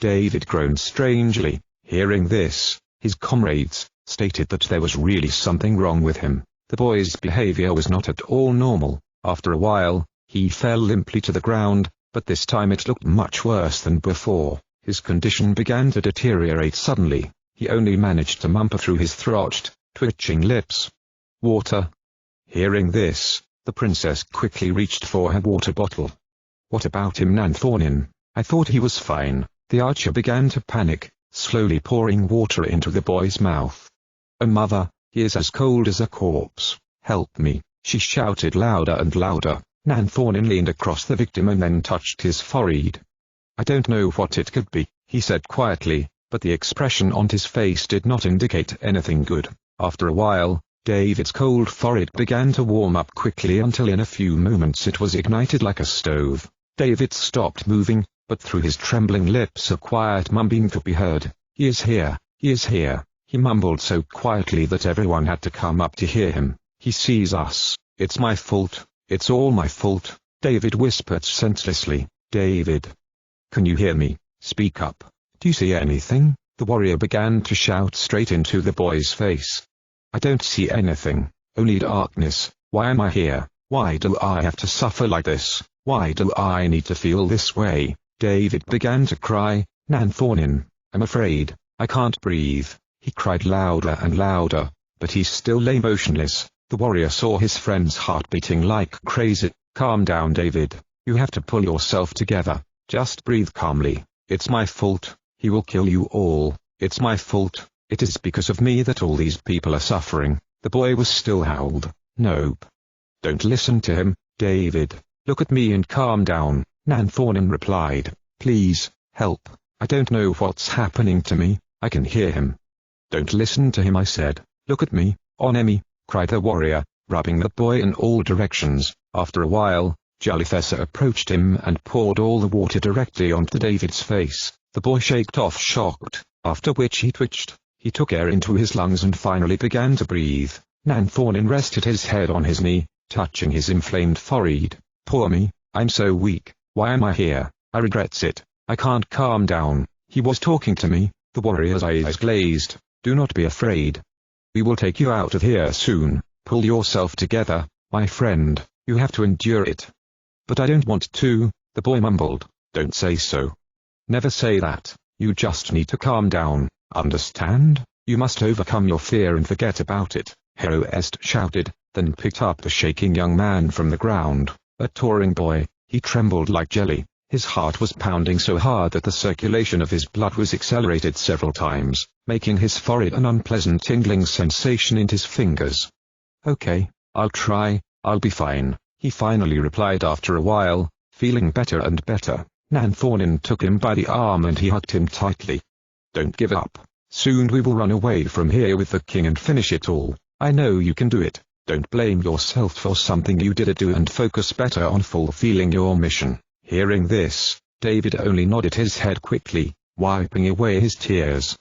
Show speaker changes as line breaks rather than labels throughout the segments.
David groaned strangely. Hearing this, his comrades stated that there was really something wrong with him. The boy's behavior was not at all normal. After a while, he fell limply to the ground, but this time it looked much worse than before. His condition began to deteriorate suddenly. He only managed to mumble through his twitching lips. "Water." Hearing this, the princess quickly reached for her water bottle. "What about him, Nanthonin? I thought he was fine." The archer began to panic, slowly pouring water into the boy's mouth. "Oh mother, he is as cold as a corpse. Help me," she shouted louder and louder. Nanthonin leaned across the victim and then touched his forehead. "I don't know what it could be," he said quietly, but the expression on his face did not indicate anything good. After a while, David's cold forehead began to warm up quickly until in a few moments it was ignited like a stove. David stopped moving, but through his trembling lips a quiet mumbling could be heard. "He is here, he is here," he mumbled so quietly that everyone had to come up to hear him. "He sees us. It's my fault, it's all my fault," David whispered senselessly. "David, can you hear me? Speak up. Do you see anything?" The warrior began to shout straight into the boy's face. "I don't see anything, only darkness. Why am I here? Why do I have to suffer like this? Why do I need to feel this way?" David began to cry. "Nanthonin, I'm afraid, I can't breathe." He cried louder and louder, but he still lay motionless. The warrior saw his friend's heart beating like crazy. "Calm down, David. You have to pull yourself together. Just breathe calmly. It's my fault. He will kill you all. It's my fault. It is because of me that all these people are suffering." The boy was still howled. "Nope. Don't listen to him, David. Look at me and calm down," Nanthonin replied. "Please, help. I don't know what's happening to me. I can hear him." "Don't listen to him, I said. Look at me, Onemi," cried the warrior, rubbing the boy in all directions. After a while, Jalifesa approached him and poured all the water directly onto David's face. The boy shaked off shocked, after which he twitched. He took air into his lungs and finally began to breathe. Nanthonin rested his head on his knee, touching his inflamed forehead. "Poor me, I'm so weak. Why am I here? I regrets it. I can't calm down." He was talking to me. The warrior's eyes glazed. "Do not be afraid. We will take you out of here soon. Pull yourself together, my friend. You have to endure it." "But I don't want to," the boy mumbled. "Don't say so. Never say that. You just need to calm down, understand? You must overcome your fear and forget about it," Heroest shouted, then picked up the shaking young man from the ground. A touring boy, he trembled like jelly. His heart was pounding so hard that the circulation of his blood was accelerated several times, making his forehead an unpleasant tingling sensation in his fingers. "Okay, I'll try, I'll be fine," he finally replied after a while, feeling better and better. Nanthonin took him by the arm and he hugged him tightly. "Don't give up. Soon we will run away from here with the king and finish it all. I know you can do it. Don't blame yourself for something you didn't do and focus better on fulfilling your mission." Hearing this, David only nodded his head quickly, wiping away his tears.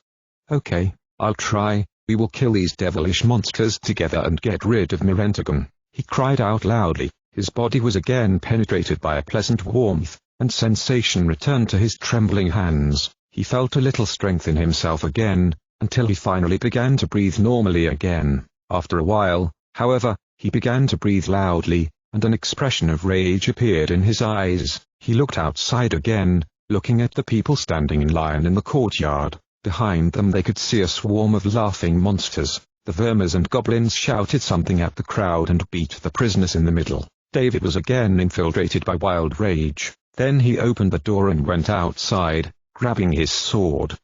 "Okay, I'll try. We will kill these devilish monsters together and get rid of Mirentagon," he cried out loudly. His body was again penetrated by a pleasant warmth, and sensation returned to his trembling hands. He felt a little strength in himself again, until he finally began to breathe normally again. After a while, however, he began to breathe loudly, and an expression of rage appeared in his eyes. He looked outside again, looking at the people standing in line in the courtyard. Behind them they could see a swarm of laughing monsters. The vermers and goblins shouted something at the crowd and beat the prisoners in the middle. David was again infiltrated by wild rage. Then he opened the door and went outside, grabbing his sword.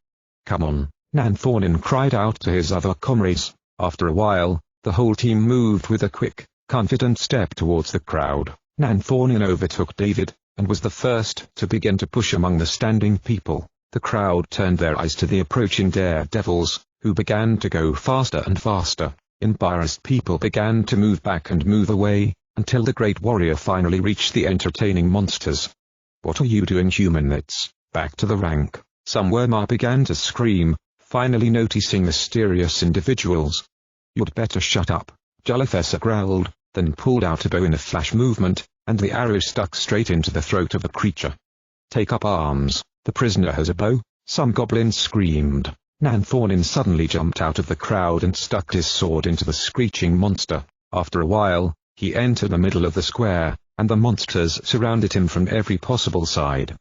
"Come on," Nanthonin cried out to his other comrades. After a while, the whole team moved with a quick, confident step towards the crowd. Nanthonin overtook David, and was the first to begin to push among the standing people. The crowd turned their eyes to the approaching daredevils, who began to go faster and faster. Embarrassed people began to move back and move away, until the great warrior finally reached the entertaining monsters. "What are you doing, humanoids? Back to the rank!" Some Worma began to scream, finally noticing mysterious individuals. "You'd better shut up," Jalifesa growled, then pulled out a bow in a flash movement, and the arrow stuck straight into the throat of the creature. "Take up arms, the prisoner has a bow," Some goblins screamed. Nanthornin suddenly jumped out of the crowd and stuck his sword into the screeching monster. After a while, he entered the middle of the square, and the monsters surrounded him from every possible side.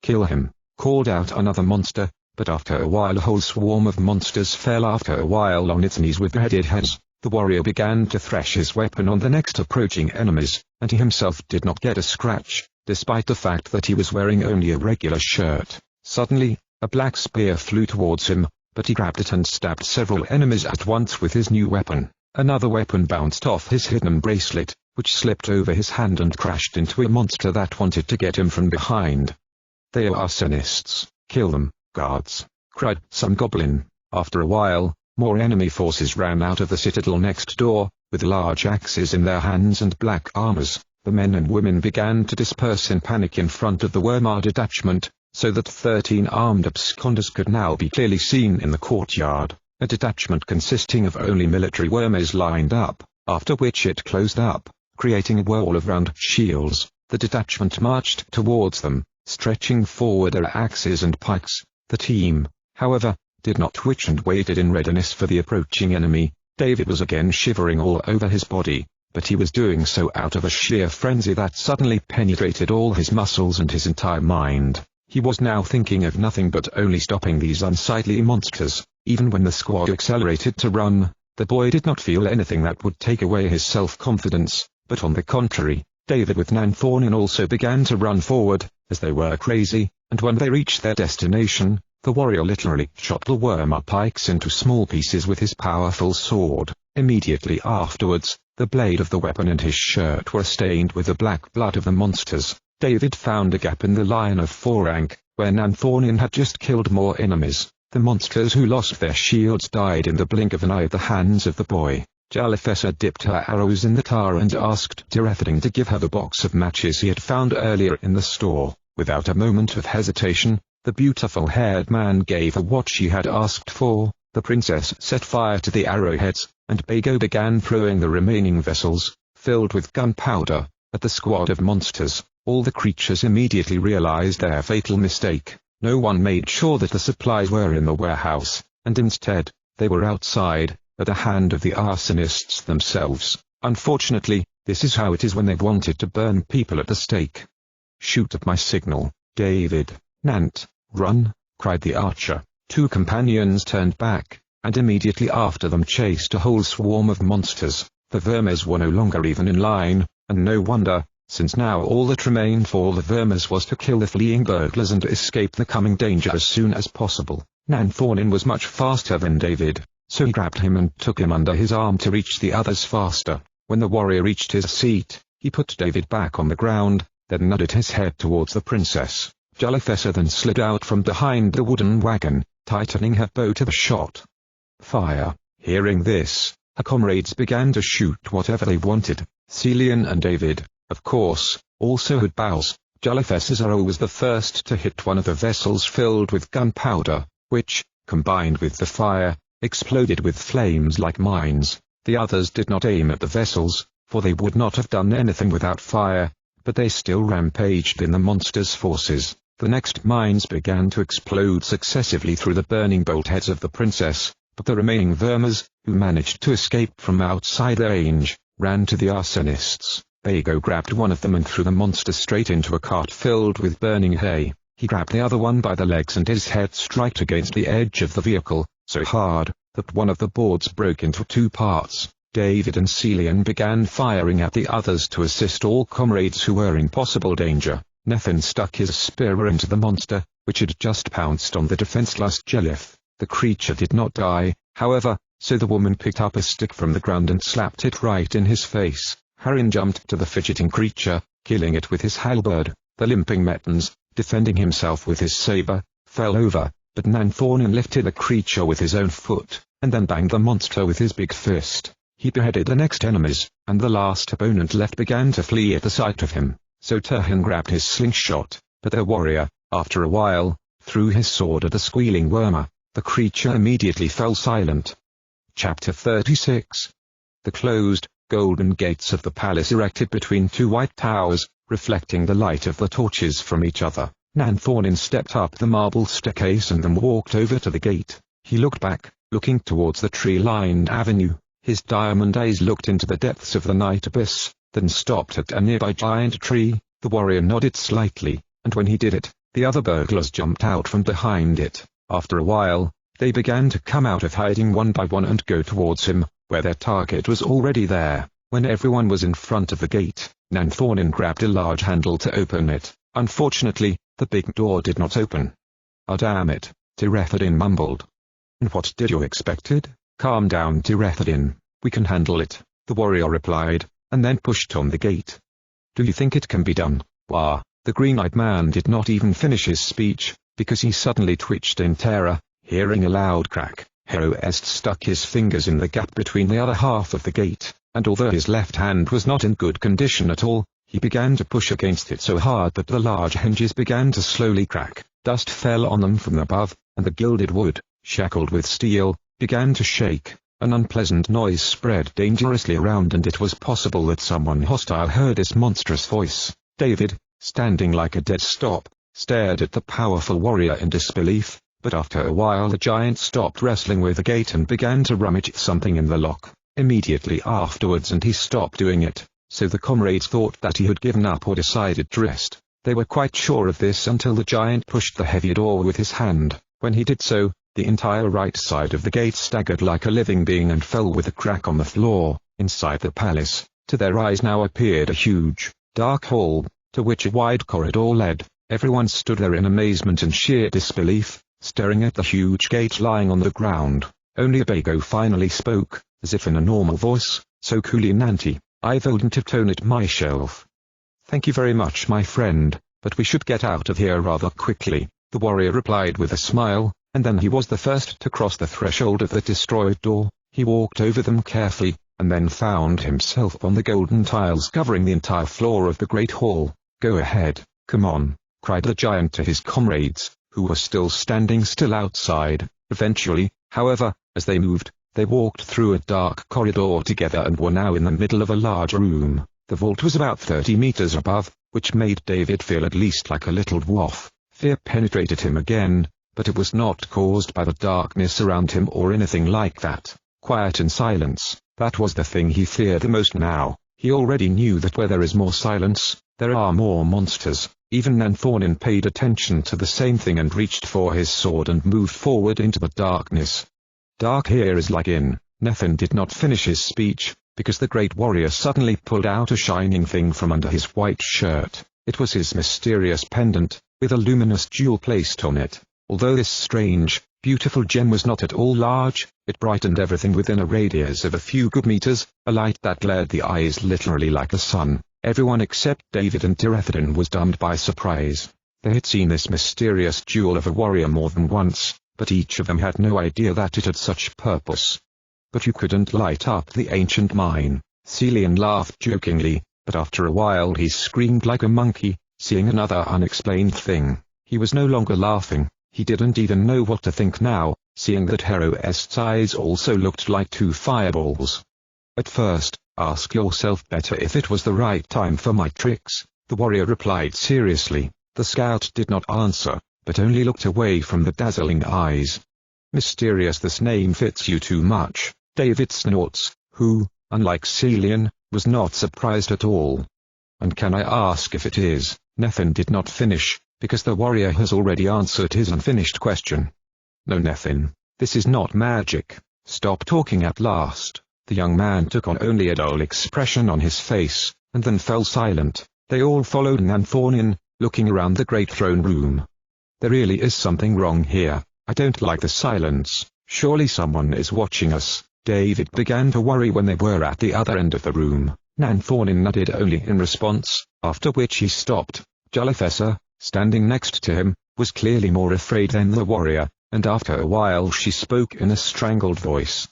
"Kill him," called out another monster, but after a while a whole swarm of monsters fell after a while on its knees with bearded heads. The warrior began to thresh his weapon on the next approaching enemies, and he himself did not get a scratch, despite the fact that he was wearing only a regular shirt. Suddenly, a black spear flew towards him, but he grabbed it and stabbed several enemies at once with his new weapon. Another weapon bounced off his hidden bracelet, which slipped over his hand and crashed into a monster that wanted to get him from behind. "They are arsonists, kill them, guards," cried some goblin. After a while, more enemy forces ran out of the citadel next door, with large axes in their hands and black armors. The men and women began to disperse in panic in front of the Wormar detachment, so that 13 armed absconders could now be clearly seen in the courtyard. A detachment consisting of only military wormers lined up, after which it closed up, creating a wall of round shields. The detachment marched towards them, stretching forward their axes and pikes. The team, however, did not twitch and waited in readiness for the approaching enemy. David was again shivering all over his body, but he was doing so out of a sheer frenzy that suddenly penetrated all his muscles and his entire mind. He was now thinking of nothing but only stopping these unsightly monsters. Even when the squad accelerated to run, the boy did not feel anything that would take away his self-confidence, but on the contrary, David with Nanthornin also began to run forward, as they were crazy, and when they reached their destination, the warrior literally shot the Wormar pikes into small pieces with his powerful sword. Immediately afterwards, the blade of the weapon and his shirt were stained with the black blood of the monsters. David found a gap in the line of phalanx, where Nanthornin had just killed more enemies. The monsters who lost their shields died in the blink of an eye at the hands of the boy. Jalefessa dipped her arrows in the tar and asked Tirethrin to give her the box of matches he had found earlier in the store. Without a moment of hesitation, the beautiful-haired man gave her what she had asked for. The princess set fire to the arrowheads, and Bago began throwing the remaining vessels, filled with gunpowder, at the squad of monsters. All the creatures immediately realized their fatal mistake. No one made sure that the supplies were in the warehouse, and instead, they were outside, at the hand of the arsonists themselves. Unfortunately, this is how it is when they've wanted to burn people at the stake. "Shoot at my signal, David." "Nant, run," cried the archer. 2 companions turned back, and immediately after them chased a whole swarm of monsters. The vermers were no longer even in line, and no wonder, since now all that remained for the vermers was to kill the fleeing burglars and escape the coming danger as soon as possible. Nanthornin was much faster than David, so he grabbed him and took him under his arm to reach the others faster. When the warrior reached his seat, he put David back on the ground, then nodded his head towards the princess. Jalefessa then slid out from behind the wooden wagon, tightening her bow to the shot. "Fire!" Hearing this, her comrades began to shoot whatever they wanted. Celian and David, of course, also had bows. Jalefessa's arrow was the first to hit one of the vessels filled with gunpowder, which, combined with the fire, exploded with flames like mines. The others did not aim at the vessels, for they would not have done anything without fire, but they still rampaged in the monsters' forces. The next mines began to explode successively through the burning bolt heads of the princess, but the remaining vermers, who managed to escape from outside their range, ran to the arsonists. Bago grabbed one of them and threw the monster straight into a cart filled with burning hay. He grabbed the other one by the legs and his head struck against the edge of the vehicle, so hard, that one of the boards broke into 2 parts. David and Celian began firing at the others to assist all comrades who were in possible danger. Nethin stuck his spear into the monster, which had just pounced on the defenseless Jelith. The creature did not die, however, so the woman picked up a stick from the ground and slapped it right in his face. Harin jumped to the fidgeting creature, killing it with his halberd. The limping Mettens, defending himself with his saber, fell over, but Nanthornin lifted the creature with his own foot, and then banged the monster with his big fist. He beheaded the next enemies, and the last opponent left began to flee at the sight of him. So Turhan grabbed his slingshot, but the warrior, after a while, threw his sword at the squealing Wormar. The creature immediately fell silent. Chapter 36. The closed, golden gates of the palace erected between 2 white towers, reflecting the light of the torches from each other. Nanthornin stepped up the marble staircase and then walked over to the gate. He looked back, looking towards the tree-lined avenue. His diamond eyes looked into the depths of the night abyss, then stopped at a nearby giant tree. The warrior nodded slightly, and when he did it, the other burglars jumped out from behind it. After a while, they began to come out of hiding one by one and go towards him, where their target was already there. When everyone was in front of the gate, Nanthornin grabbed a large handle to open it. Unfortunately, the big door did not open. "Ah, damn it," Tirethadin mumbled. "And what did you expected?" "Calm down, Tirethadin. We can handle it," the warrior replied, and then pushed on the gate. "Do you think it can be done?" "Wah." The green-eyed man did not even finish his speech, because he suddenly twitched in terror, hearing a loud crack. Hardrocks stuck his fingers in the gap between the other half of the gate, and although his left hand was not in good condition at all, he began to push against it so hard that the large hinges began to slowly crack. Dust fell on them from above, and the gilded wood, shackled with steel, began to shake. An unpleasant noise spread dangerously around, and it was possible that someone hostile heard his monstrous voice. David, standing like a dead stop, stared at the powerful warrior in disbelief, but after a while the giant stopped wrestling with the gate and began to rummage something in the lock. Immediately afterwards he stopped doing it, so the comrades thought that he had given up or decided to rest. They were quite sure of this until the giant pushed the heavy door with his hand. When he did so, the entire right side of the gate staggered like a living being and fell with a crack on the floor. Inside the palace, to their eyes now appeared a huge, dark hall, to which a wide corridor led. Everyone stood there in amazement and sheer disbelief, staring at the huge gate lying on the ground. Only Abago finally spoke, as if in a normal voice, "So coolly, Nanti, I wouldn't have tone it myself." "Thank you very much, my friend, but we should get out of here rather quickly," the warrior replied with a smile, and then he was the first to cross the threshold of the destroyed door. He walked over them carefully, and then found himself on the golden tiles covering the entire floor of the great hall. "Go ahead, come on," cried the giant to his comrades, who were still standing still outside. Eventually, however, as they moved, they walked through a dark corridor together and were now in the middle of a large room. The vault was about 30 meters above, which made David feel at least like a little dwarf. Fear penetrated him again, but it was not caused by the darkness around him or anything like that. Quiet and silence, that was the thing he feared the most now. He already knew that where there is more silence, there are more monsters. Even Nanthornin paid attention to the same thing and reached for his sword and moved forward into the darkness. "Dark here is like in." Nathan did not finish his speech, because the great warrior suddenly pulled out a shining thing from under his white shirt. It was his mysterious pendant, with a luminous jewel placed on it. Although this strange, beautiful gem was not at all large, it brightened everything within a radius of a few good meters, a light that glared the eyes literally like the sun. Everyone except David and Tirethadin was stunned by surprise. They had seen this mysterious jewel of a warrior more than once, but each of them had no idea that it had such purpose. "But you couldn't light up the ancient mine." Celian laughed jokingly, but after a while he screamed like a monkey, seeing another unexplained thing. He was no longer laughing, he didn't even know what to think now, seeing that Hardrocks' eyes also looked like two fireballs. "At first, ask yourself better if it was the right time for my tricks," the warrior replied seriously. The scout did not answer, but only looked away from the dazzling eyes. "Mysterious, this name fits you too much." David snorts, who, unlike Celian, was not surprised at all. "And can I ask if it is?" Nathan did not finish, because the warrior has already answered his unfinished question. "No, Nathan, this is not magic. Stop talking at last." The young man took on only a dull expression on his face, and then fell silent. They all followed Nanthornin, looking around the great throne room. "There really is something wrong here. I don't like the silence. Surely someone is watching us." David began to worry when they were at the other end of the room. Nanthornin nodded only in response, after which he stopped. Jalafessa, standing next to him, was clearly more afraid than the warrior, and after a while she spoke in a strangled voice.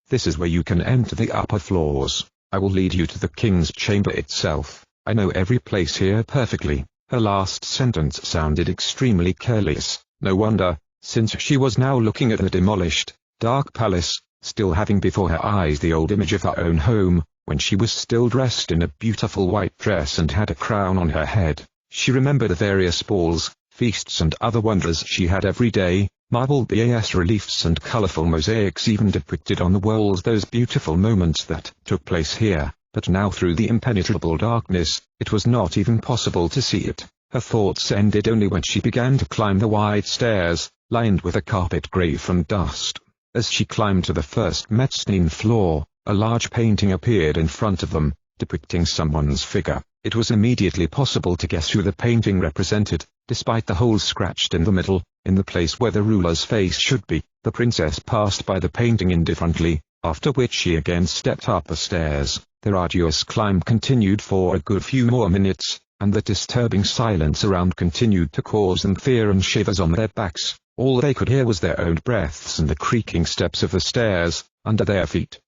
"This is where you can enter the upper floors. I will lead you to the king's chamber itself. I know every place here perfectly." Her last sentence sounded extremely careless. No wonder, since she was now looking at the demolished, dark palace, still having before her eyes the old image of her own home, when she was still dressed in a beautiful white dress and had a crown on her head. She remembered the various balls, feasts and other wonders she had every day, marble bas-reliefs and colorful mosaics even depicted on the walls those beautiful moments that took place here, but now through the impenetrable darkness, it was not even possible to see it. Her thoughts ended only when she began to climb the wide stairs, lined with a carpet gray from dust. As she climbed to the first mezzanine floor, a large painting appeared in front of them, depicting someone's figure. It was immediately possible to guess who the painting represented, despite the hole scratched in the middle, in the place where the ruler's face should be. The princess passed by the painting indifferently, after which she again stepped up the stairs. Their arduous climb continued for a good few more minutes, and the disturbing silence around continued to cause them fear and shivers on their backs. All they could hear was their own breaths and the creaking steps of the stairs, under their feet.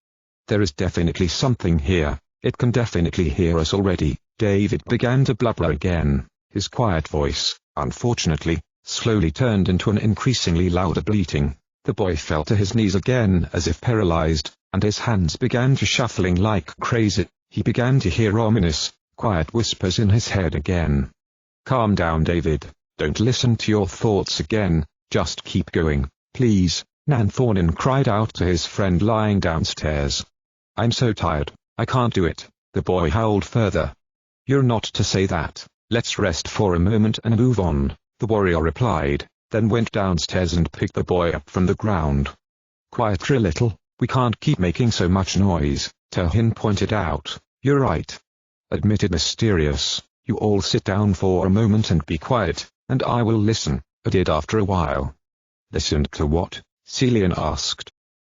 "There is definitely something here. It can definitely hear us already," David began to blubber again. His quiet voice, unfortunately, slowly turned into an increasingly louder bleating. The boy fell to his knees again as if paralyzed, and his hands began to shuffling like crazy. He began to hear ominous, quiet whispers in his head again. "Calm down, David. Don't listen to your thoughts again. Just keep going, please," Nan Thornin cried out to his friend lying downstairs. "I'm so tired, I can't do it," the boy howled further. "You're not to say that. Let's rest for a moment and move on," the warrior replied, then went downstairs and picked the boy up from the ground. "Quiet a little, we can't keep making so much noise," Terhin pointed out. "You're right," admitted Mysterious. "You all sit down for a moment and be quiet, and I will listen," I did after a while. "Listen to what?" Celian asked.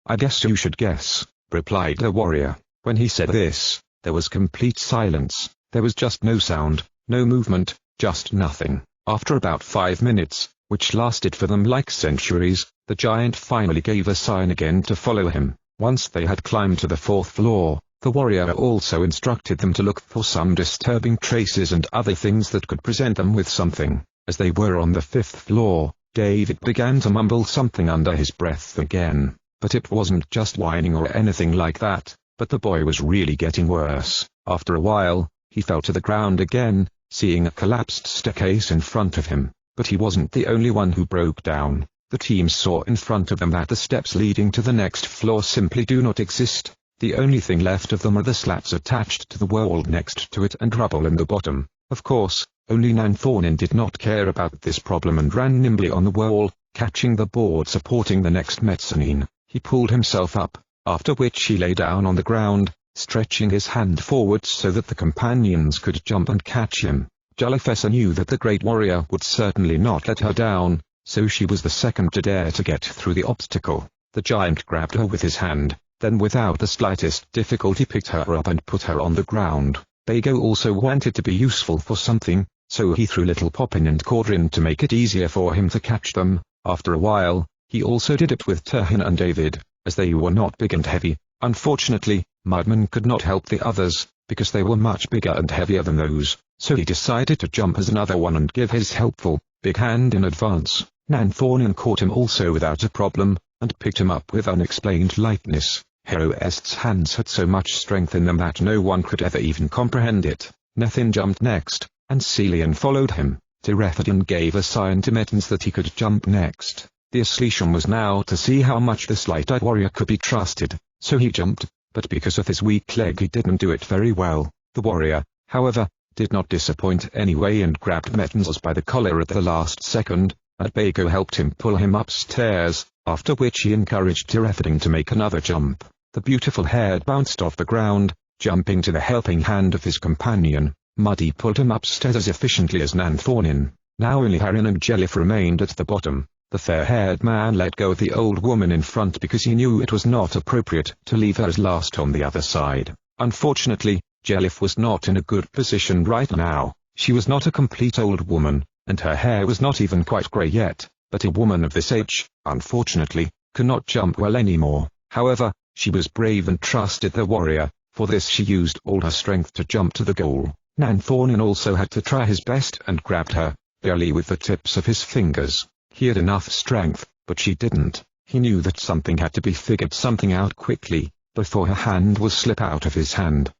"I guess you should guess," replied the warrior. When he said this, there was complete silence. There was just no sound, no movement, just nothing. After about 5 minutes, which lasted for them like centuries, the giant finally gave a sign again to follow him. Once they had climbed to the 4th floor, the warrior also instructed them to look for some disturbing traces and other things that could present them with something. As they were on the 5th floor, David began to mumble something under his breath again, but it wasn't just whining or anything like that, but the boy was really getting worse. After a while, he fell to the ground again, seeing a collapsed staircase in front of him, but he wasn't the only one who broke down. The team saw in front of them that the steps leading to the next floor simply do not exist. The only thing left of them are the slats attached to the wall next to it and rubble in the bottom. Of course, only Nan Thornin did not care about this problem and ran nimbly on the wall, catching the board supporting the next mezzanine. He pulled himself up, after which he lay down on the ground, stretching his hand forwards so that the companions could jump and catch him. Jalafessa knew that the great warrior would certainly not let her down, so she was the second to dare to get through the obstacle. The giant grabbed her with his hand, then without the slightest difficulty picked her up and put her on the ground. Bago also wanted to be useful for something, so he threw Little Poppin and Cordrin to make it easier for him to catch them. After a while, he also did it with Terhin and David, as they were not big and heavy. Unfortunately, Mudman could not help the others, because they were much bigger and heavier than those, so he decided to jump as another one and give his helpful, big hand in advance. Nan Thornin caught him also without a problem, and picked him up with unexplained lightness. Heroest's hands had so much strength in them that no one could ever even comprehend it. Nethin jumped next, and Celian followed him. Tirethadin gave a sign to Metans that he could jump next. The solution was now to see how much the slight-eyed warrior could be trusted, so he jumped, but because of his weak leg he didn't do it very well. The warrior, however, did not disappoint anyway and grabbed Metans by the collar at the last second, and Bago helped him pull him upstairs, after which he encouraged Tirethadin to make another jump. The beautiful head bounced off the ground, jumping to the helping hand of his companion. Muddy pulled him upstairs as efficiently as Nan Thornin. Now only Harin and Jelif remained at the bottom. The fair-haired man let go of the old woman in front because he knew it was not appropriate to leave her as last on the other side. Unfortunately, Jelif was not in a good position right now. She was not a complete old woman, and her hair was not even quite grey yet, but a woman of this age, unfortunately, could not jump well anymore. However, she was brave and trusted the warrior. For this she used all her strength to jump to the goal. Nan Thornin also had to try his best and grabbed her, barely with the tips of his fingers. He had enough strength, but she didn't. He knew that something had to be figured something out quickly, before her hand would slip out of his hand.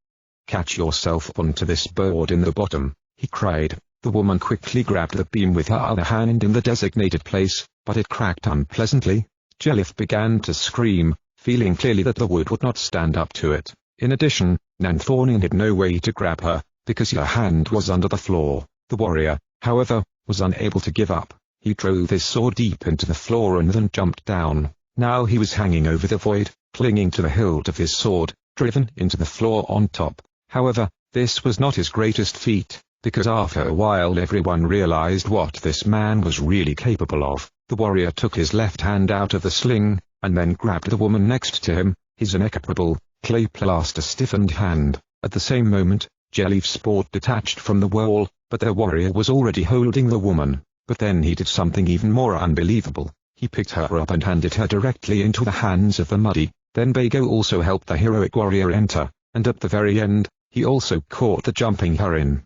"Catch yourself onto this board in the bottom," he cried. The woman quickly grabbed the beam with her other hand in the designated place, but it cracked unpleasantly. Jelif began to scream, feeling clearly that the wood would not stand up to it. In addition, Nanthonin had no way to grab her, because her hand was under the floor. The warrior, however, was unable to give up. He drove his sword deep into the floor and then jumped down. Now he was hanging over the void, clinging to the hilt of his sword, driven into the floor on top. However, this was not his greatest feat, because after a while everyone realized what this man was really capable of. The warrior took his left hand out of the sling, and then grabbed the woman next to him, his inequitable, clay-plaster-stiffened hand. At the same moment, Jelif's sword detached from the wall, but the warrior was already holding the woman. But then he did something even more unbelievable. He picked her up and handed her directly into the hands of the muddy. Then Bago also helped the heroic warrior enter, and at the very end, he also caught the jumping her in.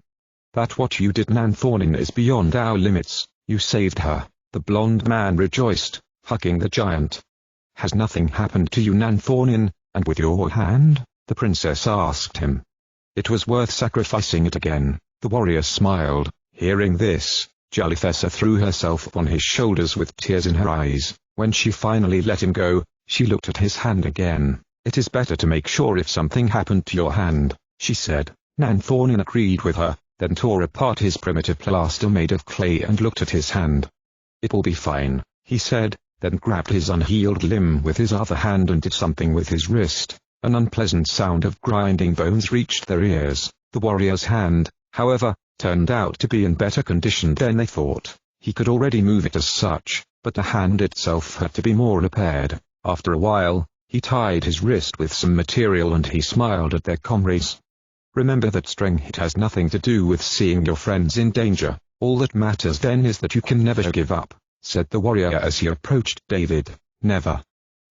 That what you did, Nanthonin, is beyond our limits. You saved her. The blonde man rejoiced, hugging the giant. Has nothing happened to you, Nanthonin, and with your hand? The princess asked him. It was worth sacrificing it again. The warrior smiled. Hearing this, Jalithessa threw herself on his shoulders with tears in her eyes. When she finally let him go, she looked at his hand again. It is better to make sure if something happened to your hand, she said. Nanthonin agreed with her, then tore apart his primitive plaster made of clay and looked at his hand. It will be fine, he said, then grabbed his unhealed limb with his other hand and did something with his wrist. An unpleasant sound of grinding bones reached their ears. The warrior's hand, however, turned out to be in better condition than they thought. He could already move it as such, but the hand itself had to be more repaired. After a while, he tied his wrist with some material and he smiled at their comrades. Remember that strength has nothing to do with seeing your friends in danger. All that matters then is that you can never give up, said the warrior as he approached David. Never.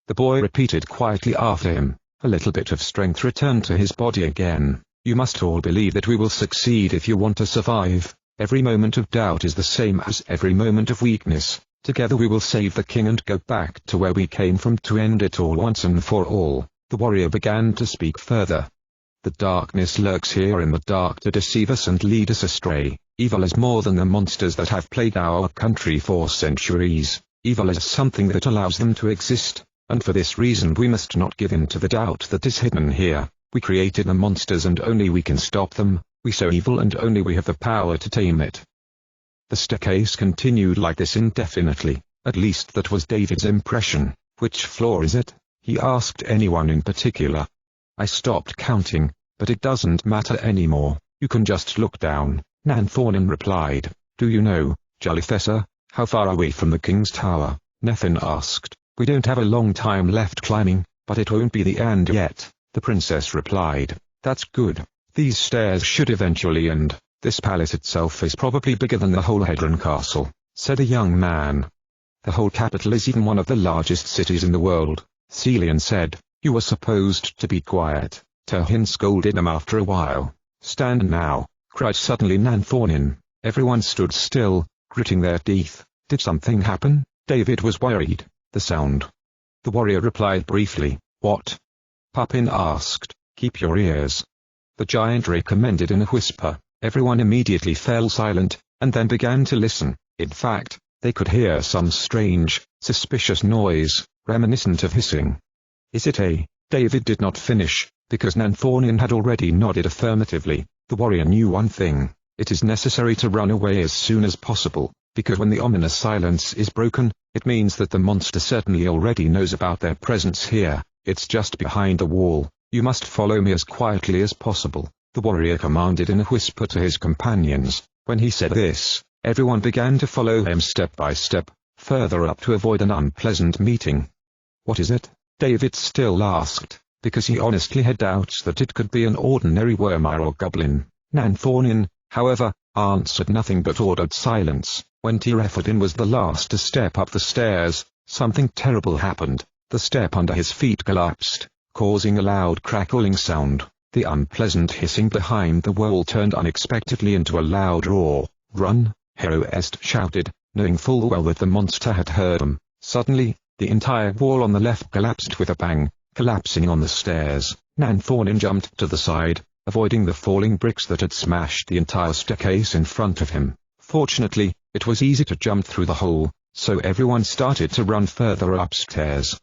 The boy repeated quietly after him. A little bit of strength returned to his body again. You must all believe that we will succeed if you want to survive. Every moment of doubt is the same as every moment of weakness. Together we will save the king and go back to where we came from to end it all once and for all. The warrior began to speak further. The darkness lurks here in the dark to deceive us and lead us astray. Evil is more than the monsters that have plagued our country for centuries. Evil is something that allows them to exist, and for this reason we must not give in to the doubt that is hidden here. We created the monsters and only we can stop them. We sow evil and only we have the power to tame it. The staircase continued like this indefinitely. At least that was David's impression. Which floor is it? He asked anyone in particular. I stopped counting, but it doesn't matter anymore. You can just look down. Nanthonin replied. Do you know, Jalithessa, how far away from the king's tower? Nathan asked. We don't have a long time left climbing, but it won't be the end yet. The princess replied. That's good. These stairs should eventually end. This palace itself is probably bigger than the whole Hedron castle, said a young man. The whole capital is even one of the largest cities in the world, Celian said. You were supposed to be quiet. Terhin scolded him after a while. Stand now, cried suddenly Nanthonin. Everyone stood still, gritting their teeth. Did something happen? David was worried. The sound. The warrior replied briefly. What? Papin asked. Keep your ears. The giant recommended in a whisper. Everyone immediately fell silent, and then began to listen. In fact, they could hear some strange, suspicious noise, reminiscent of hissing. Is it a? David did not finish, because Nanthonin had already nodded affirmatively. The warrior knew one thing. It is necessary to run away as soon as possible, because when the ominous silence is broken, it means that the monster certainly already knows about their presence here. It's just behind the wall. You must follow me as quietly as possible, the warrior commanded in a whisper to his companions. When he said this, everyone began to follow him step by step, further up to avoid an unpleasant meeting. What is it? David still asked, because he honestly had doubts that it could be an ordinary worm or goblin. Nanthonin, however, answered nothing but ordered silence. When Tirefadin was the last to step up the stairs, something terrible happened. The step under his feet collapsed, causing a loud crackling sound. The unpleasant hissing behind the wall turned unexpectedly into a loud roar. Run, Heroest shouted, knowing full well that the monster had heard him. Suddenly, the entire wall on the left collapsed with a bang, collapsing on the stairs. Nanthonin jumped to the side, avoiding the falling bricks that had smashed the entire staircase in front of him. Fortunately, it was easy to jump through the hole, so everyone started to run further upstairs.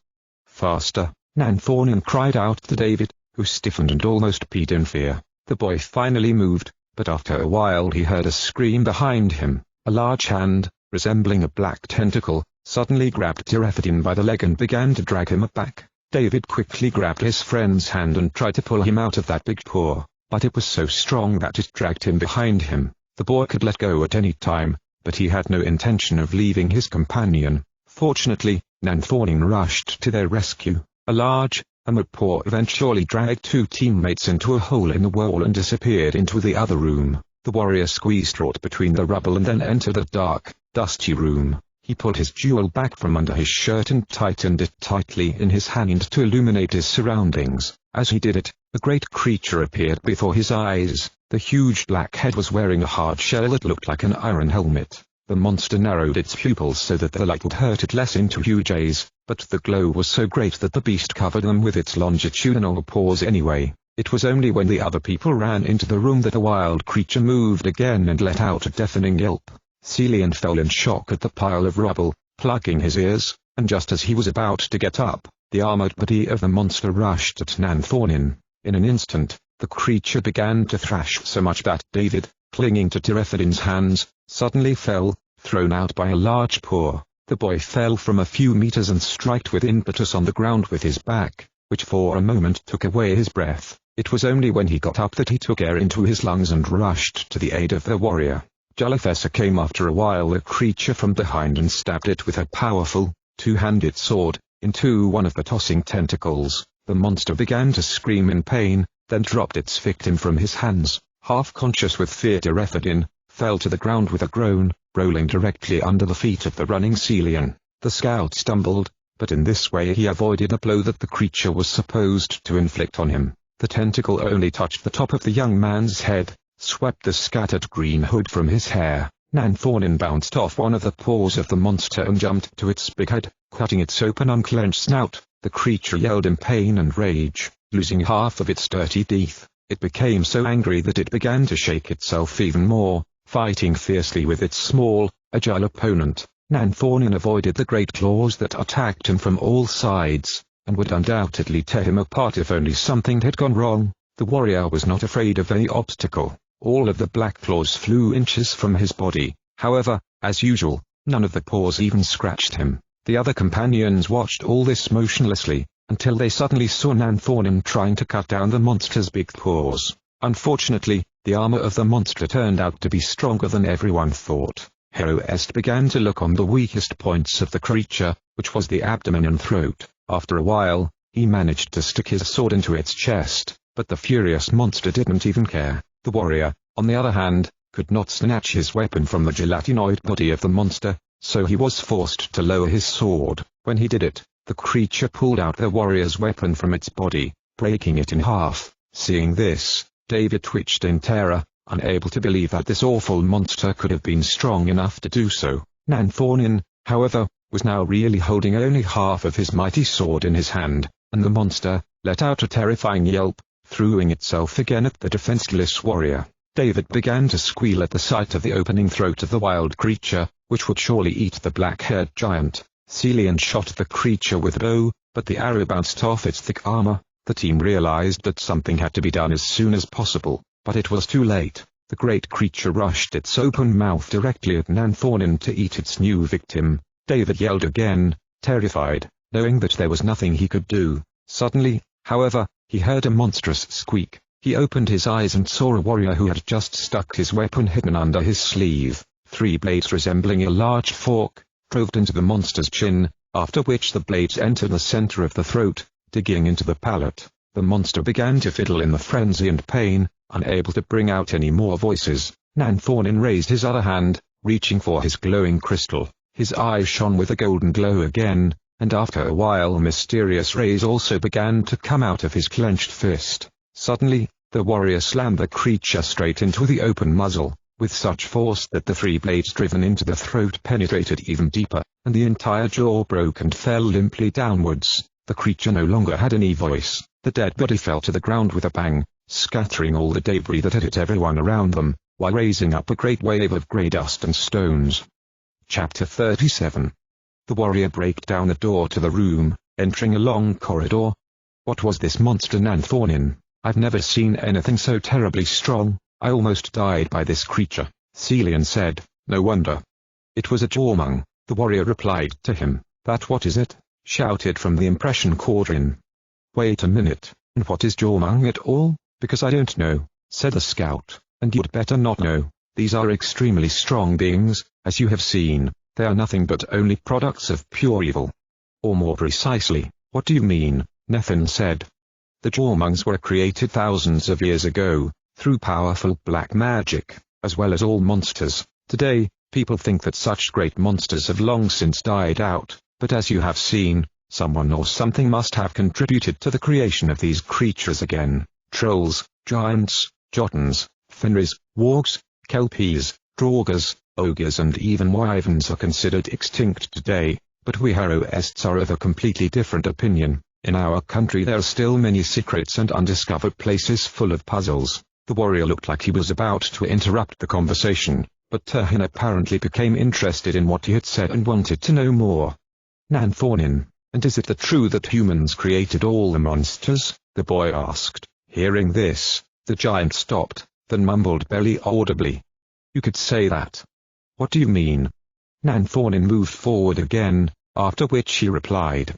"Faster!" Nanthornin cried out to David, who stiffened and almost peed in fear. The boy finally moved, but after a while he heard a scream behind him. A large hand, resembling a black tentacle, suddenly grabbed Tirefadin by the leg and began to drag him back. David quickly grabbed his friend's hand and tried to pull him out of that big paw, but it was so strong that it dragged him behind him. The boy could let go at any time, but he had no intention of leaving his companion. Fortunately, Nanthornin rushed to their rescue. A large, armored paw eventually dragged two teammates into a hole in the wall and disappeared into the other room. The warrior squeezed out between the rubble and then entered a dark, dusty room. He pulled his jewel back from under his shirt and tightened it tightly in his hand to illuminate his surroundings. As he did it, a great creature appeared before his eyes. The huge black head was wearing a hard shell that looked like an iron helmet. The monster narrowed its pupils so that the light would hurt it less into huge eyes, but the glow was so great that the beast covered them with its longitudinal paws anyway. It was only when the other people ran into the room that the wild creature moved again and let out a deafening yelp. Cillian fell in shock at the pile of rubble, plugging his ears, and just as he was about to get up, the armored body of the monster rushed at Nanthornin. In an instant, the creature began to thrash so much that David, clinging to Tirefadin's hands, suddenly fell, thrown out by a large paw. The boy fell from a few meters and struck with impetus on the ground with his back, which for a moment took away his breath. It was only when he got up that he took air into his lungs and rushed to the aid of the warrior. Jalafessa came after a while, the creature from behind, and stabbed it with her powerful, two-handed sword, into one of the tossing tentacles. The monster began to scream in pain, then dropped its victim from his hands. Half conscious with fear, Tirefadin fell to the ground with a groan, rolling directly under the feet of the running Cillian. The scout stumbled, but in this way he avoided a blow that the creature was supposed to inflict on him. The tentacle only touched the top of the young man's head, swept the scattered green hood from his hair. Nanthornin bounced off one of the paws of the monster and jumped to its big head, cutting its open unclenched snout. The creature yelled in pain and rage, losing half of its dirty teeth. It became so angry that it began to shake itself even more, fighting fiercely with its small, agile opponent. Nanthornin avoided the great claws that attacked him from all sides, and would undoubtedly tear him apart if only something had gone wrong. The warrior was not afraid of any obstacle. All of the black claws flew inches from his body. However, as usual, none of the paws even scratched him. The other companions watched all this motionlessly, until they suddenly saw Nanthornin trying to cut down the monster's big paws. Unfortunately, the armor of the monster turned out to be stronger than everyone thought. Heroest began to look on the weakest points of the creature, which was the abdomen and throat. After a while, he managed to stick his sword into its chest, but the furious monster didn't even care. The warrior, on the other hand, could not snatch his weapon from the gelatinoid body of the monster, so he was forced to lower his sword. When he did it, the creature pulled out the warrior's weapon from its body, breaking it in half. Seeing this, David twitched in terror, unable to believe that this awful monster could have been strong enough to do so. Nanthornin, however, was now really holding only half of his mighty sword in his hand, and the monster let out a terrifying yelp, throwing itself again at the defenseless warrior. David began to squeal at the sight of the opening throat of the wild creature, which would surely eat the black-haired giant. Cillian shot the creature with a bow, but the arrow bounced off its thick armor. The team realized that something had to be done as soon as possible, but it was too late. The great creature rushed its open mouth directly at Nanthornin to eat its new victim. David yelled again, terrified, knowing that there was nothing he could do. Suddenly, however, he heard a monstrous squeak. He opened his eyes and saw a warrior who had just stuck his weapon hidden under his sleeve. 3 blades resembling a large fork drove into the monster's chin, after which the blades entered the center of the throat, digging into the palate. The monster began to fiddle in the frenzy and pain, unable to bring out any more voices. Nanthornin raised his other hand, reaching for his glowing crystal. His eyes shone with a golden glow again, and after a while mysterious rays also began to come out of his clenched fist. Suddenly, the warrior slammed the creature straight into the open muzzle, with such force that the 3 blades driven into the throat penetrated even deeper, and the entire jaw broke and fell limply downwards. The creature no longer had any voice. The dead body fell to the ground with a bang, scattering all the debris that had hit everyone around them, while raising up a great wave of grey dust and stones. Chapter 37. The warrior broke down the door to the room, entering a long corridor. What was this monster, Nanthonin? I've never seen anything so terribly strong. I almost died by this creature, Celian said. No wonder. It was a Jormung, the warrior replied to him. That what is it? Shouted from the impression quadrant. Wait a minute, and what is Jormung at all? Because I don't know, said the scout, and you'd better not know. These are extremely strong beings, as you have seen. They are nothing but only products of pure evil. Or more precisely, what do you mean? Nethin said. The Jormungs were created thousands of years ago, through powerful black magic, as well as all monsters. Today, people think that such great monsters have long since died out, but as you have seen, someone or something must have contributed to the creation of these creatures again. Trolls, giants, Jotuns, Fenris, wargs, kelpies, draugrs, ogres and even wyverns are considered extinct today, but we Heroists are of a completely different opinion. In our country there are still many secrets and undiscovered places full of puzzles. The warrior looked like he was about to interrupt the conversation, but Turhin apparently became interested in what he had said and wanted to know more. Nanthonin, and is it the true that humans created all the monsters? The boy asked. Hearing this, the giant stopped, then mumbled barely audibly. You could say that. What do you mean? Nanthonin moved forward again, after which he replied.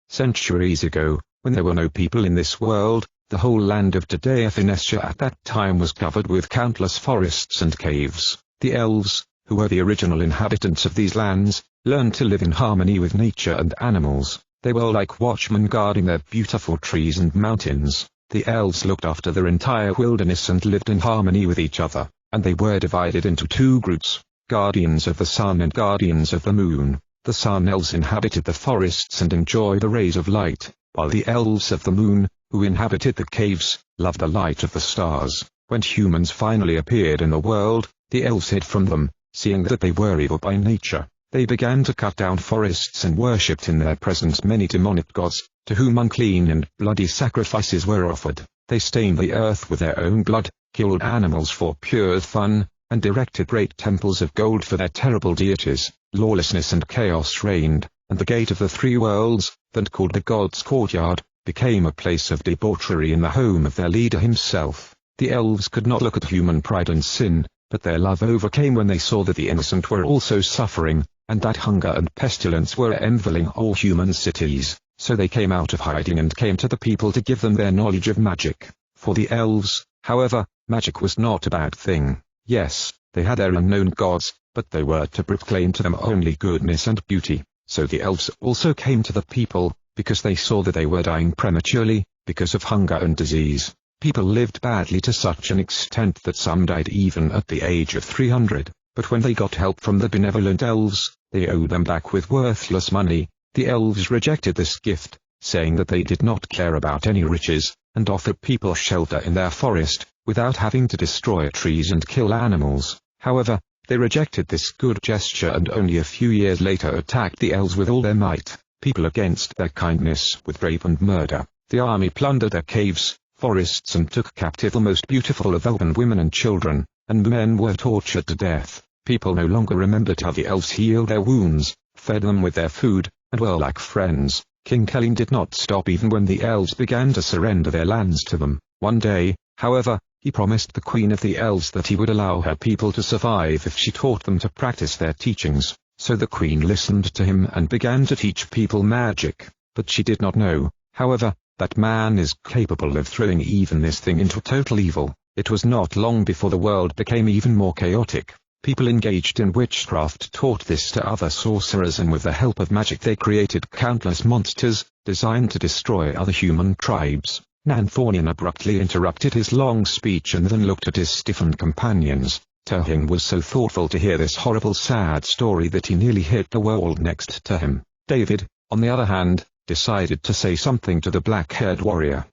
Centuries ago, when there were no people in this world, the whole land of today Finestia at that time was covered with countless forests and caves. The elves, who were the original inhabitants of these lands, learned to live in harmony with nature and animals. They were like watchmen guarding their beautiful trees and mountains. The elves looked after their entire wilderness and lived in harmony with each other, and they were divided into two groups, guardians of the sun and guardians of the moon. The sun elves inhabited the forests and enjoyed the rays of light, while the elves of the moon, who inhabited the caves, loved the light of the stars. When humans finally appeared in the world, the elves hid from them, seeing that they were evil by nature. They began to cut down forests and worshipped in their presence many demonic gods, to whom unclean and bloody sacrifices were offered. They stained the earth with their own blood, killed animals for pure fun, and erected great temples of gold for their terrible deities. Lawlessness and chaos reigned, and the gate of the three worlds, that called the God's Courtyard, became a place of debauchery in the home of their leader himself. The elves could not look at human pride and sin, but their love overcame when they saw that the innocent were also suffering, and that hunger and pestilence were envelopping all human cities. So they came out of hiding and came to the people to give them their knowledge of magic. For the elves, however, magic was not a bad thing. Yes, they had their unknown gods, but they were to proclaim to them only goodness and beauty. So the elves also came to the people, because they saw that they were dying prematurely, because of hunger and disease. People lived badly to such an extent that some died even at the age of 300, but when they got help from the benevolent elves, they owed them back with worthless money. The elves rejected this gift, saying that they did not care about any riches, and offered people shelter in their forest, without having to destroy trees and kill animals. However, they rejected this good gesture and only a few years later attacked the elves with all their might. People against their kindness with rape and murder. The army plundered their caves, forests and took captive the most beautiful of elven women and children, and men were tortured to death. People no longer remembered how the elves healed their wounds, fed them with their food, and were like friends. King Kelin did not stop even when the elves began to surrender their lands to them. One day, however, he promised the queen of the elves that he would allow her people to survive if she taught them to practice their teachings. So the queen listened to him and began to teach people magic, but she did not know, however, that man is capable of throwing even this thing into total evil. It was not long before the world became even more chaotic. People engaged in witchcraft taught this to other sorcerers, and with the help of magic they created countless monsters, designed to destroy other human tribes. Nanthonin abruptly interrupted his long speech and then looked at his stiffened companions. Turhin was so thoughtful to hear this horrible sad story that he nearly hit the wall next to him. David, on the other hand, decided to say something to the black-haired warrior.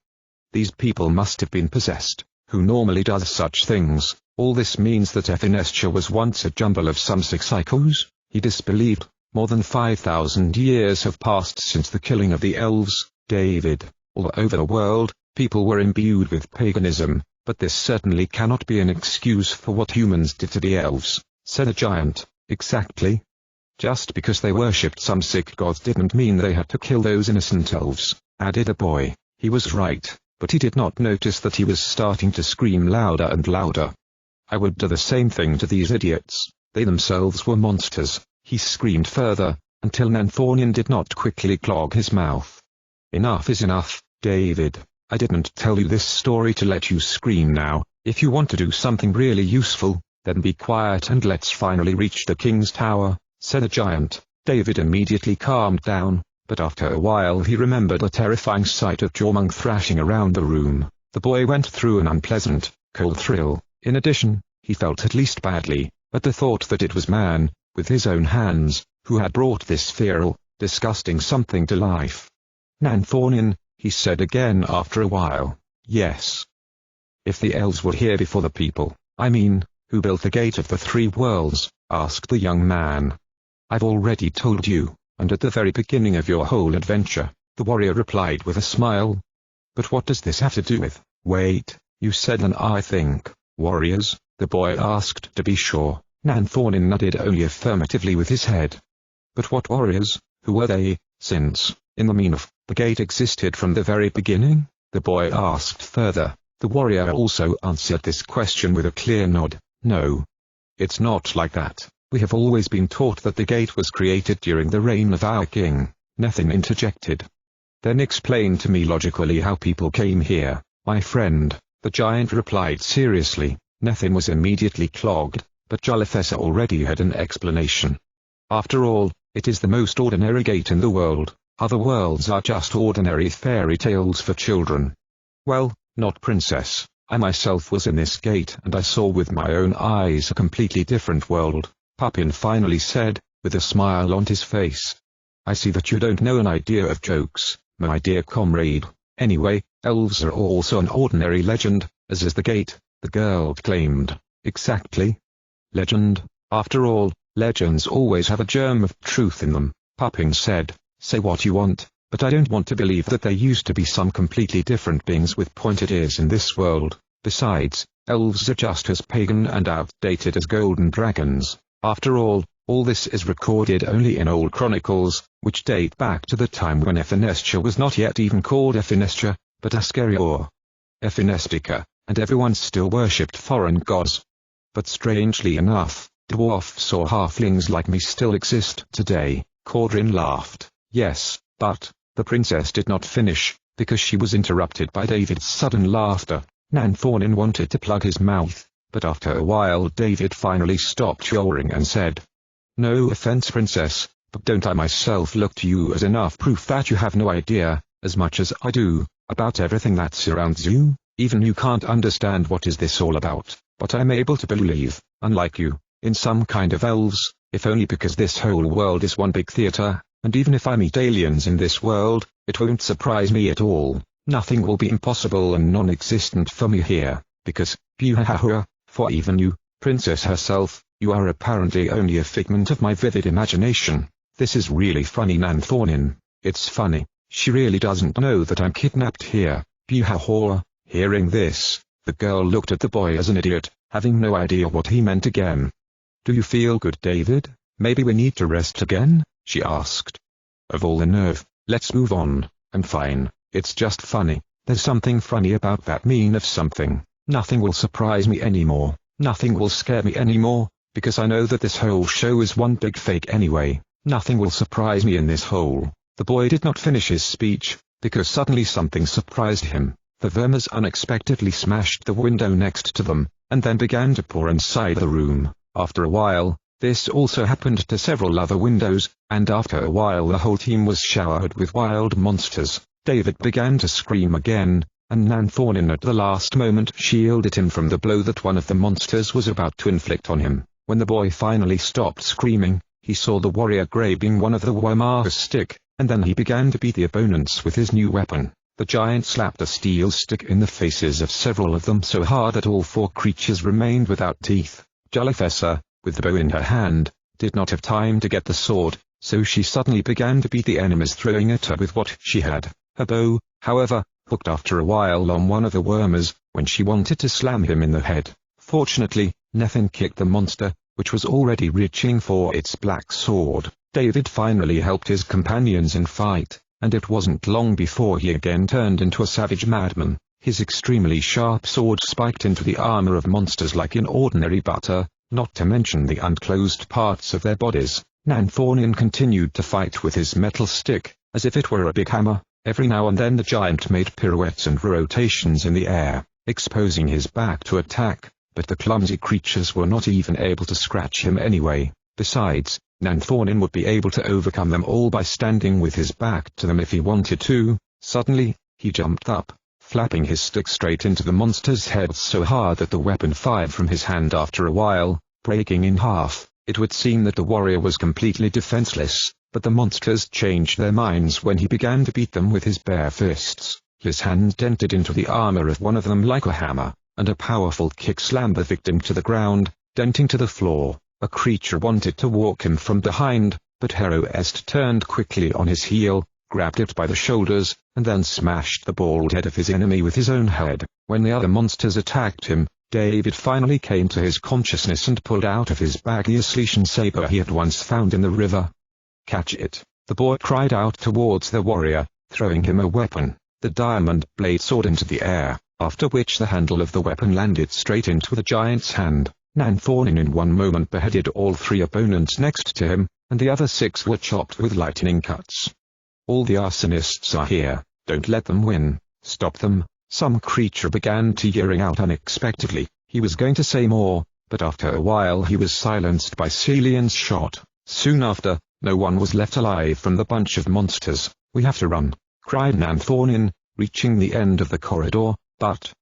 These people must have been possessed. Who normally does such things? All this means that Finestia was once a jumble of some sick psychos? He disbelieved. More than 5,000 years have passed since the killing of the elves, David. All over the world, People were imbued with paganism, but this certainly cannot be an excuse for what humans did to the elves, said the giant. Exactly. Just because they worshipped some sick gods didn't mean they had to kill those innocent elves, added the boy. He was right, but he did not notice that he was starting to scream louder and louder. I would do the same thing to these idiots. They themselves were monsters, he screamed further, until Nanthornian did not quickly clog his mouth. Enough is enough, David. I didn't tell you this story to let you scream now. If you want to do something really useful, then be quiet and let's finally reach the king's tower, said the giant. David immediately calmed down, but after a while he remembered the terrifying sight of Jormung thrashing around the room. The boy went through an unpleasant, cold thrill. In addition, he felt at least badly, at the thought that it was man, with his own hands, who had brought this feral, disgusting something to life. Nanthornian, he said again after a while. Yes. If the elves were here before the people, I mean, who built the gate of the three worlds, asked the young man. I've already told you, and at the very beginning of your whole adventure, the warrior replied with a smile. But what does this have to do with, wait, you said and I think, warriors, the boy asked to be sure. Nanthornian nodded only affirmatively with his head. But what warriors, who were they, since, in the mean of, the gate existed from the very beginning? The boy asked further. The warrior also answered this question with a clear nod. No. It's not like that. We have always been taught that the gate was created during the reign of our king. Nethin interjected. Then explain to me logically how people came here, my friend, the giant replied seriously. Nethin was immediately clogged, but Jolifesa already had an explanation. After all, it is the most ordinary gate in the world. Other worlds are just ordinary fairy tales for children. Well, not princess. I myself was in this gate and I saw with my own eyes a completely different world, Pupin finally said, with a smile on his face. I see that you don't know an idea of jokes, my dear comrade. Anyway, elves are also an ordinary legend, as is the gate, the girl claimed. Exactly. Legend. After all, legends always have a germ of truth in them, Pupin said. Say what you want, but I don't want to believe that there used to be some completely different beings with pointed ears in this world. Besides, elves are just as pagan and outdated as golden dragons. After all this is recorded only in old chronicles, which date back to the time when Efinestia was not yet even called Efinestia, but Ascaria or Efinestica, and everyone still worshipped foreign gods. But strangely enough, dwarfs or halflings like me still exist today. Cordrin laughed. Yes, but, the princess did not finish, because she was interrupted by David's sudden laughter. Nanthornian wanted to plug his mouth, but after a while David finally stopped roaring and said, No offense princess, but don't I myself look to you as enough proof that you have no idea, as much as I do, about everything that surrounds you? Even you can't understand what is this all about, but I'm able to believe, unlike you, in some kind of elves, if only because this whole world is one big theater. And even if I meet aliens in this world, it won't surprise me at all. Nothing will be impossible and non-existent for me here, because, for even you, princess herself, you are apparently only a figment of my vivid imagination. This is really funny Nanthornian. It's funny, she really doesn't know that I'm kidnapped here. Hearing this, the girl looked at the boy as an idiot, having no idea what he meant again. Do you feel good, David? Maybe we need to rest again? She asked. Of all the nerve, let's move on. I'm fine, it's just funny. There's something funny about that mean of something. Nothing will surprise me anymore. Nothing will scare me anymore, because I know that this whole show is one big fake anyway. Nothing will surprise me in this hole. The boy did not finish his speech, because suddenly something surprised him. The vermers unexpectedly smashed the window next to them, and then began to pour inside the room. After a while, this also happened to several other windows, and after a while the whole team was showered with wild monsters. David began to scream again, and Nanthornian at the last moment shielded him from the blow that one of the monsters was about to inflict on him. When the boy finally stopped screaming, he saw the warrior grabbing one of the Wama's stick, and then he began to beat the opponents with his new weapon. The giant slapped a steel stick in the faces of several of them so hard that all four creatures remained without teeth. Jolifesa, with the bow in her hand, did not have time to get the sword, so she suddenly began to beat the enemies throwing at her with what she had. Her bow, however, hooked after a while on one of the wormers, when she wanted to slam him in the head. Fortunately, nothing kicked the monster, which was already reaching for its black sword. David finally helped his companions in fight, and it wasn't long before he again turned into a savage madman. His extremely sharp sword spiked into the armor of monsters like in ordinary butter, not to mention the unclosed parts of their bodies. Nanthonin continued to fight with his metal stick, as if it were a big hammer. Every now and then the giant made pirouettes and rotations in the air, exposing his back to attack, but the clumsy creatures were not even able to scratch him anyway. Besides, Nanthonin would be able to overcome them all by standing with his back to them if he wanted to. Suddenly, he jumped up, flapping his stick straight into the monster's head so hard that the weapon fired from his hand after a while, breaking in half. It would seem that the warrior was completely defenseless, but the monsters changed their minds when he began to beat them with his bare fists. His hand dented into the armor of one of them like a hammer, and a powerful kick slammed the victim to the ground, denting to the floor. A creature wanted to walk him from behind, but Hero-Est turned quickly on his heel, grabbed it by the shoulders, and then smashed the bald head of his enemy with his own head. When the other monsters attacked him, David finally came to his consciousness and pulled out of his bag the Asclepian saber he had once found in the river. "Catch it!" the boy cried out towards the warrior, throwing him a weapon, the diamond blade sword, into the air, after which the handle of the weapon landed straight into the giant's hand. Nanthonin in one moment beheaded all 3 opponents next to him, and the other 6 were chopped with lightning cuts. "All the arsonists are here, don't let them win, stop them," some creature began to yelling out unexpectedly. He was going to say more, but after a while he was silenced by Celian's shot. Soon after, no one was left alive from the bunch of monsters. "We have to run," cried Nanthonin, reaching the end of the corridor, but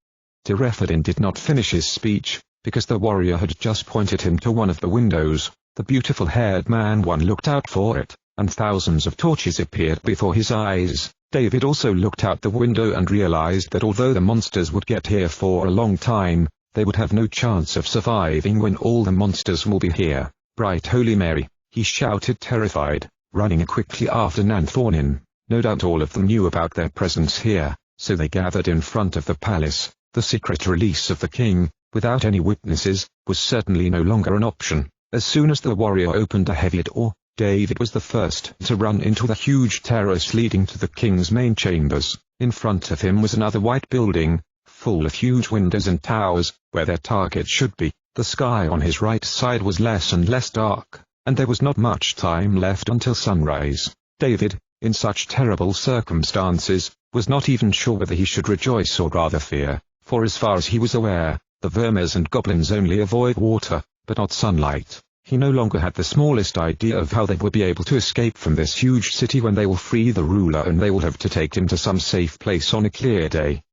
Tirefadin did not finish his speech, because the warrior had just pointed him to one of the windows. The beautiful haired man looked out for it, and thousands of torches appeared before his eyes. David also looked out the window and realized that although the monsters would get here for a long time, they would have no chance of surviving when all the monsters will be here. "Bright Holy Mary," he shouted, terrified, running quickly after Nanthonin. No doubt all of them knew about their presence here, so they gathered in front of the palace. The secret release of the king, without any witnesses, was certainly no longer an option. As soon as the warrior opened a heavy door, David was the first to run into the huge terrace leading to the king's main chambers. In front of him was another white building, full of huge windows and towers, where their target should be. The sky on his right side was less and less dark, and there was not much time left until sunrise. David, in such terrible circumstances, was not even sure whether he should rejoice or rather fear, for as far as he was aware, the vermers and goblins only avoid water, but not sunlight. He no longer had the smallest idea of how they would be able to escape from this huge city when they will free the ruler and they will have to take him to some safe place on a clear day.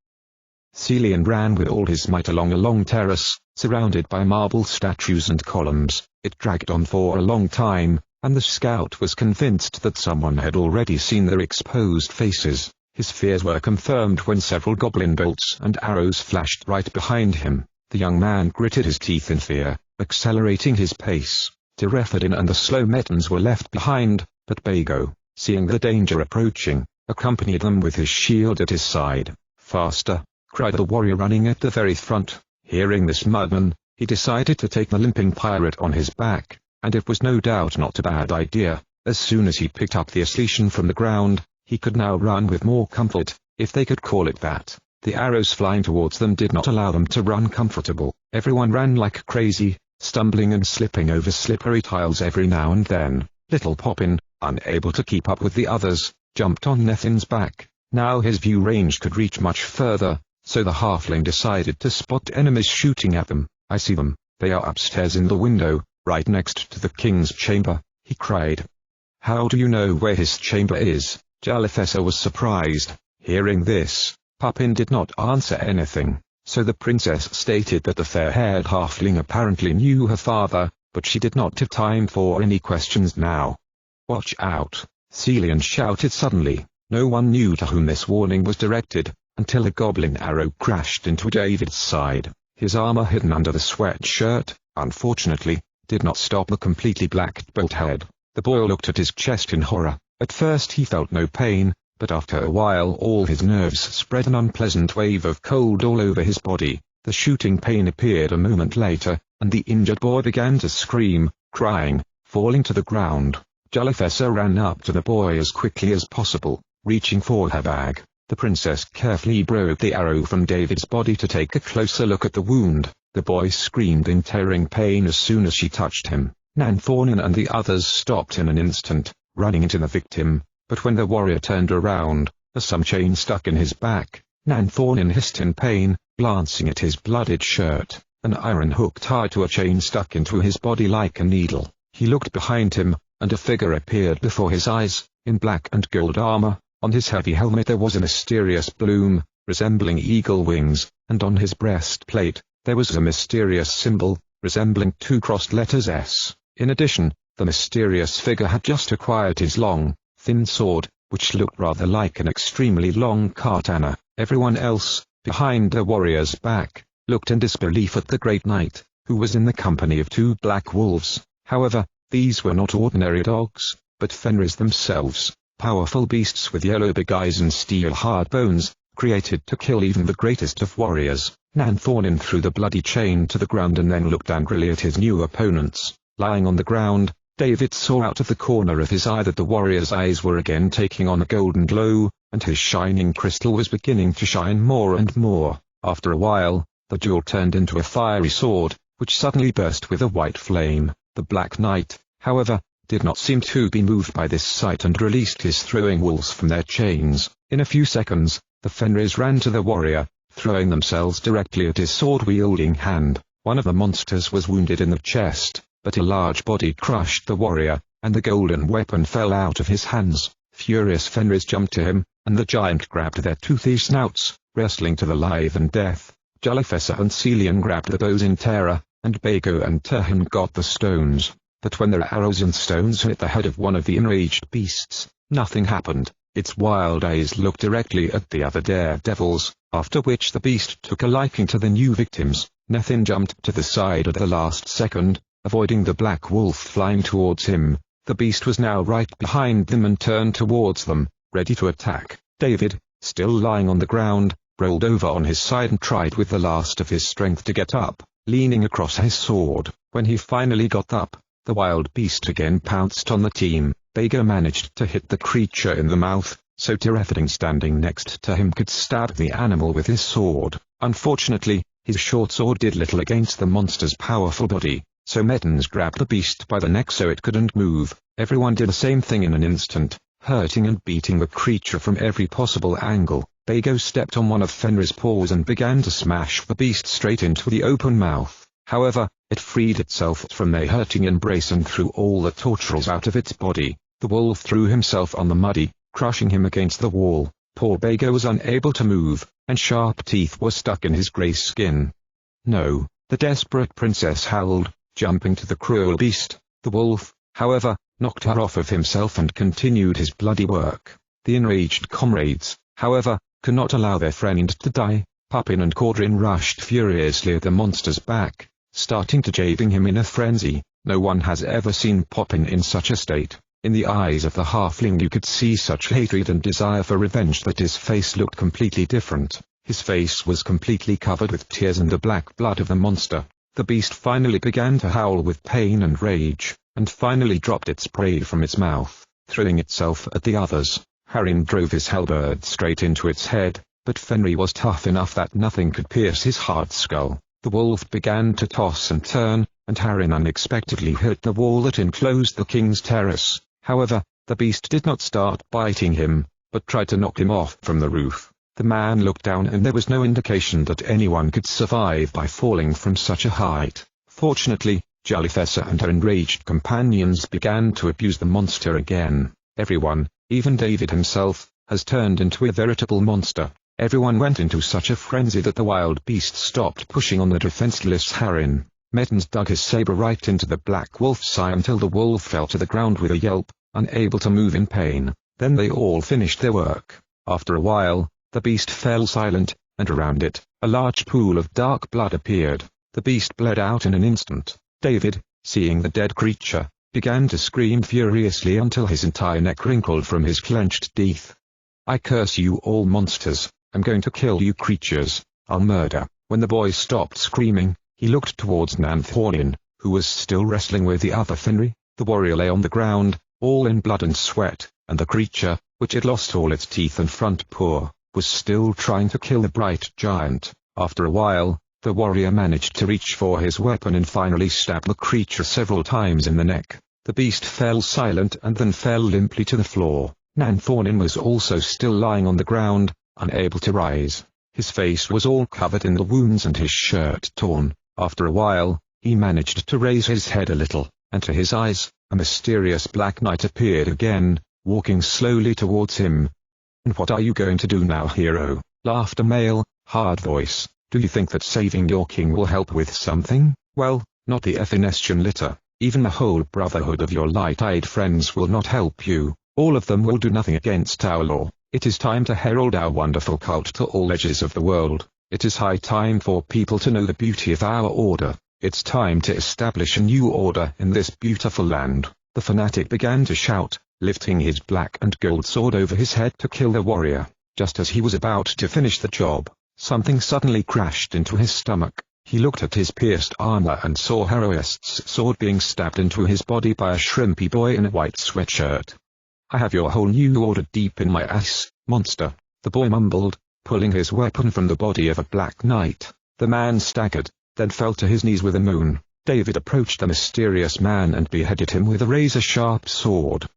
Celian ran with all his might along a long terrace, surrounded by marble statues and columns. It dragged on for a long time, and the scout was convinced that someone had already seen their exposed faces. His fears were confirmed when several goblin bolts and arrows flashed right behind him. The young man gritted his teeth in fear, accelerating his pace. Tirefadin and the slow Metans were left behind, but Bago, seeing the danger approaching, accompanied them with his shield at his side. "Faster!" cried the warrior running at the very front. Hearing this madman, he decided to take the limping pirate on his back, and it was no doubt not a bad idea. As soon as he picked up the Asclepian from the ground, he could now run with more comfort, if they could call it that. The arrows flying towards them did not allow them to run comfortable. Everyone ran like crazy, stumbling and slipping over slippery tiles every now and then. Little Poppin, unable to keep up with the others, jumped on Nethin's back. Now his view range could reach much further, so the halfling decided to spot enemies shooting at them. "I see them, they are upstairs in the window, right next to the king's chamber," he cried. "How do you know where his chamber is?" Jalafessa was surprised. Hearing this, Poppin did not answer anything, so the princess stated that the fair-haired halfling apparently knew her father, but she did not have time for any questions now. "Watch out!" Celian shouted suddenly. No one knew to whom this warning was directed, until a goblin arrow crashed into David's side. His armor hidden under the sweatshirt, unfortunately, did not stop the completely black bolt head. The boy looked at his chest in horror. At first he felt no pain, but after a while all his nerves spread an unpleasant wave of cold all over his body. The shooting pain appeared a moment later, and the injured boy began to scream, crying, falling to the ground. Jolifessa ran up to the boy as quickly as possible, reaching for her bag. The princess carefully broke the arrow from David's body to take a closer look at the wound. The boy screamed in tearing pain as soon as she touched him. Nanthornin and the others stopped in an instant, running into the victim, but when the warrior turned around, some chain stuck in his back. Nanthornin hissed in pain, glancing at his blooded shirt. An iron hook tied to a chain stuck into his body like a needle. He looked behind him, and a figure appeared before his eyes, in black and gold armor. On his heavy helmet there was a mysterious bloom, resembling eagle wings, and on his breastplate, there was a mysterious symbol, resembling two crossed letters S. In addition, the mysterious figure had just acquired his long, thin sword, which looked rather like an extremely long katana. Everyone else, behind the warrior's back, looked in disbelief at the great knight, who was in the company of two black wolves. However, these were not ordinary dogs, but Fenris themselves, powerful beasts with yellow big eyes and steel-hard bones, created to kill even the greatest of warriors. Nanthornin threw the bloody chain to the ground and then looked angrily at his new opponents. Lying on the ground, David saw out of the corner of his eye that the warrior's eyes were again taking on a golden glow, and his shining crystal was beginning to shine more and more. After a while, the jewel turned into a fiery sword, which suddenly burst with a white flame. The Black Knight, however, did not seem to be moved by this sight and released his throwing wolves from their chains. In a few seconds, the Fenris ran to the warrior, throwing themselves directly at his sword-wielding hand. One of the monsters was wounded in the chest, but a large body crushed the warrior, and the golden weapon fell out of his hands. Furious Fenris jumped to him, and the giant grabbed their toothy snouts, wrestling to the life and death. Jolifessa and Celian grabbed the bows in terror, and Bago and Terhan got the stones. But when their arrows and stones hit the head of one of the enraged beasts, nothing happened. Its wild eyes looked directly at the other daredevils, after which the beast took a liking to the new victims. Nethin jumped to the side at the last second, avoiding the black wolf flying towards him. The beast was now right behind them and turned towards them, ready to attack. David, still lying on the ground, rolled over on his side and tried with the last of his strength to get up, leaning across his sword. When he finally got up, the wild beast again pounced on the team. Bago managed to hit the creature in the mouth, so Tirefading standing next to him could stab the animal with his sword. Unfortunately, his short sword did little against the monster's powerful body, so Mettens grabbed the beast by the neck so it couldn't move. Everyone did the same thing in an instant, hurting and beating the creature from every possible angle. Bago stepped on one of Fenris' paws and began to smash the beast straight into the open mouth. However, it freed itself from their hurting embrace and threw all the torturers out of its body. The wolf threw himself on the muddy, crushing him against the wall. Poor Bago was unable to move, and sharp teeth were stuck in his grey skin. No, the desperate princess howled, jumping to the cruel beast. The wolf, however, knocked her off of himself and continued his bloody work. The enraged comrades, however, could not allow their friend to die. Pupin and Cordrin rushed furiously at the monster's back, starting to jabbing him in a frenzy. No one has ever seen Pupin in such a state. In the eyes of the halfling you could see such hatred and desire for revenge that his face looked completely different. His face was completely covered with tears and the black blood of the monster. The beast finally began to howl with pain and rage, and finally dropped its prey from its mouth, throwing itself at the others. Harin drove his halberd straight into its head, but Fenrir was tough enough that nothing could pierce his hard skull. The wolf began to toss and turn, and Harin unexpectedly hit the wall that enclosed the king's terrace. However, the beast did not start biting him, but tried to knock him off from the roof. The man looked down and there was no indication that anyone could survive by falling from such a height. Fortunately, Jolifessa and her enraged companions began to abuse the monster again. Everyone, even David himself, has turned into a veritable monster. Everyone went into such a frenzy that the wild beast stopped pushing on the defenseless Harin. Mettens dug his saber right into the black wolf's eye until the wolf fell to the ground with a yelp, unable to move in pain. Then they all finished their work. After a while, the beast fell silent, and around it, a large pool of dark blood appeared. The beast bled out in an instant. David, seeing the dead creature, began to scream furiously until his entire neck wrinkled from his clenched teeth. I curse you all monsters, I'm going to kill you creatures, I'll murder. When the boy stopped screaming, he looked towards Nanthaunian, who was still wrestling with the other Fenrir. The warrior lay on the ground, all in blood and sweat, and the creature, which had lost all its teeth and front paw, was still trying to kill the bright giant. After a while, the warrior managed to reach for his weapon and finally stabbed the creature several times in the neck. The beast fell silent and then fell limply to the floor. Nanthaunian was also still lying on the ground, unable to rise. His face was all covered in the wounds and his shirt torn. After a while, he managed to raise his head a little, and to his eyes, a mysterious black knight appeared again, walking slowly towards him. "And what are you going to do now, hero?" laughed a male, hard voice. "Do you think that saving your king will help with something? Well, not the Ethnestian litter. Even the whole brotherhood of your light-eyed friends will not help you. All of them will do nothing against our law. It is time to herald our wonderful cult to all edges of the world. It is high time for people to know the beauty of our order. It's time to establish a new order in this beautiful land." The fanatic began to shout, lifting his black and gold sword over his head to kill the warrior. Just as he was about to finish the job, something suddenly crashed into his stomach. He looked at his pierced armor and saw Heroist's sword being stabbed into his body by a shrimpy boy in a white sweatshirt. "I have your whole new order deep in my ass, monster," the boy mumbled, pulling his weapon from the body of a black knight. The man staggered, then fell to his knees with a moan. David approached the mysterious man and beheaded him with a razor-sharp sword.